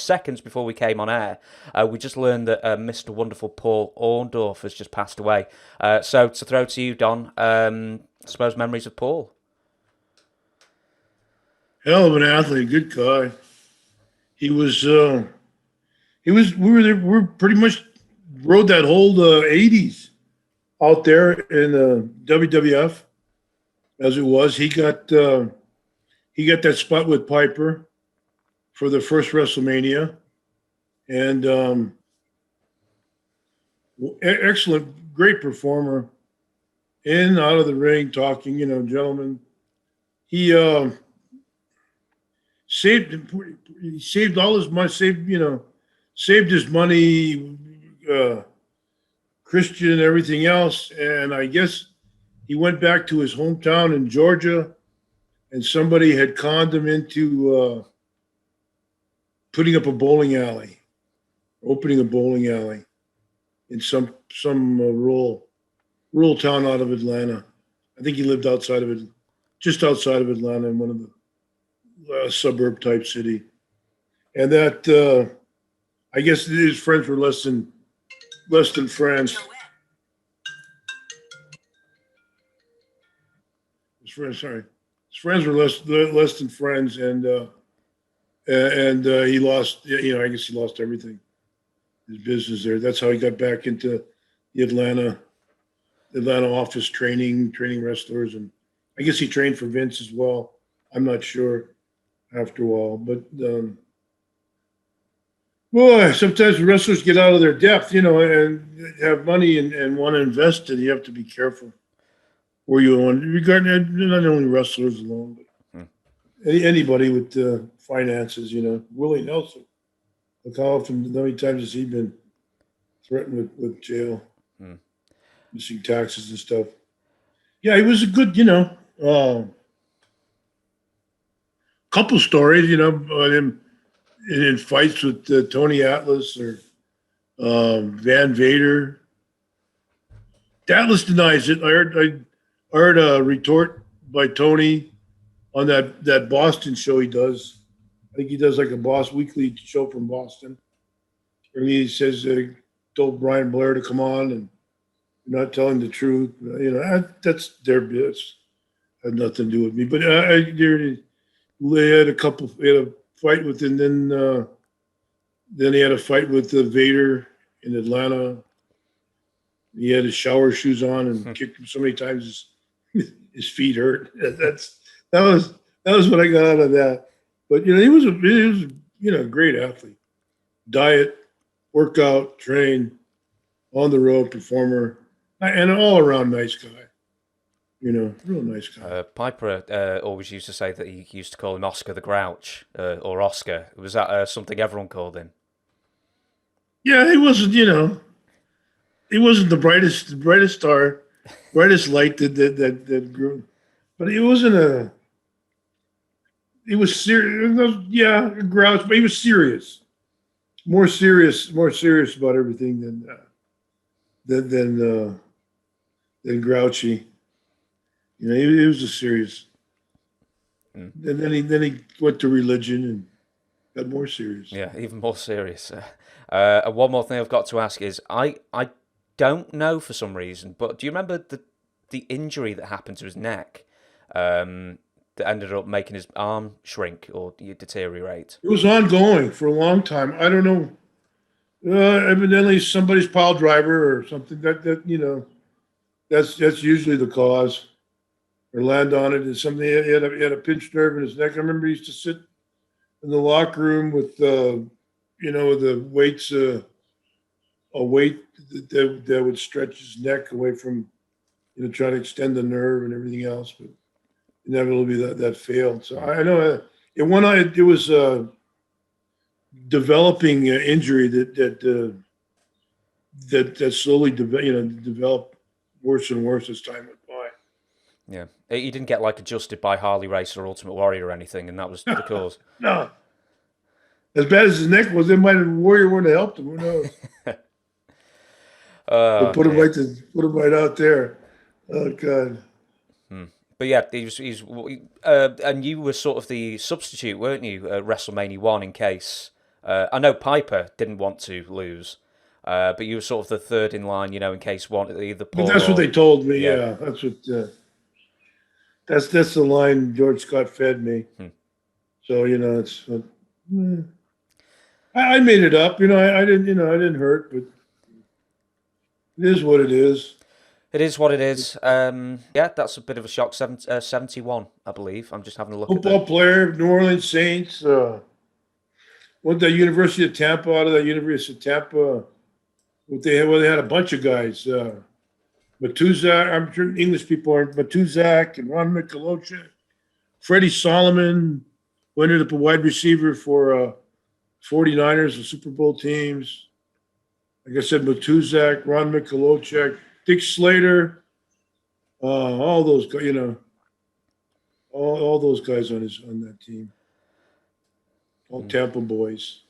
seconds before we came on air, we just learned that Mr. Wonderful Paul Orndorff has just passed away. So to throw to you, Don, I suppose memories of Paul. Hell of an athlete, good guy. He was. We were there. We pretty much rode that whole '80s out there in the WWF. As it was, he got that spot with Piper for the first WrestleMania, and excellent, great performer, in and out of the ring, talking, gentlemen. He saved all his money, saved his money, Christian and everything else, and I guess he went back to his hometown in Georgia, and somebody had conned him into putting up a bowling alley, opening a bowling alley in some rural town out of Atlanta. I think he lived outside of it, just outside of Atlanta, in one of the suburb type city. And that, I guess his friends were less than friends. His friends were less than friends, and he lost. I guess he lost everything, his business there. That's how he got back into the Atlanta office, training wrestlers, and I guess he trained for Vince as well. I'm not sure after a while, but boy, sometimes wrestlers get out of their depth, and have money and want to invest it. You have to be careful where you want. Regarding not only wrestlers alone, but anybody with finances. Willie Nelson. Look how many times has he been threatened with jail, missing taxes and stuff. Yeah, he was a good, couple stories, about him in fights with Tony Atlas or Van Vader. Atlas denies it. I heard a retort by Tony on that Boston show he does. I think he does like a weekly show from Boston. And he says he told Brian Blair to come on and you're not telling the truth. That's their business. Had nothing to do with me. But they had a fight with, and then he had a fight with Vader in Atlanta. He had his shower shoes on and kicked him so many times his feet hurt. That was what I got out of that. But he was a great athlete. Diet, workout, train, on the road performer, and an all around nice guy. Real nice guy. Piper always used to say that he used to call him Oscar the Grouch, or Oscar. Was that something everyone called him? Yeah, he wasn't. He wasn't the brightest star, brightest light that grew. But he wasn't He was serious. Yeah, a grouch, but he was serious. More serious about everything than grouchy. He was a serious. And then he went to religion and got more serious. Yeah, even more serious. One more thing I've got to ask is, I don't know for some reason, but do you remember the injury that happened to his neck that ended up making his arm shrink or deteriorate? It was ongoing for a long time. I don't know. Evidently, somebody's pile driver or something. That's usually the cause. Or land on it. And something. He had a pinched nerve in his neck. I remember he used to sit in the locker room with the weights, a weight that would stretch his neck away from, trying to extend the nerve and everything else. But inevitably that failed. So I know it was a developing injury that slowly developed worse and worse as time went by. Yeah, he didn't get adjusted by Harley Race or Ultimate Warrior or anything, and that was the cause. No, as bad as his neck was, Warrior wouldn't have helped him. Who knows? Put him right out there. Oh God. But yeah, he's and you were sort of the substitute, weren't you, at WrestleMania 1 in case I know Piper didn't want to lose, but you were sort of the third in line, in case one either Paul. But that's what they told me. Yeah. Yeah, that's what. That's the line George Scott fed me. So it's. I made it up. I didn't. I didn't hurt, but it is what it is. It is what it is. Yeah, that's a bit of a shock. 71, I believe. I'm just having a look Football at player, New Orleans Saints. Went to the University of Tampa. Out of the University of Tampa, they had a bunch of guys. Matuzak, I'm sure English people aren't. Matuzak and Ron Michalowicz, Freddie Solomon, ended up a wide receiver for 49ers, the Super Bowl teams. Like I said, Matuzak, Ron Michalowicz, Dick Slater, all those guys, all those guys on that team, all Tampa boys.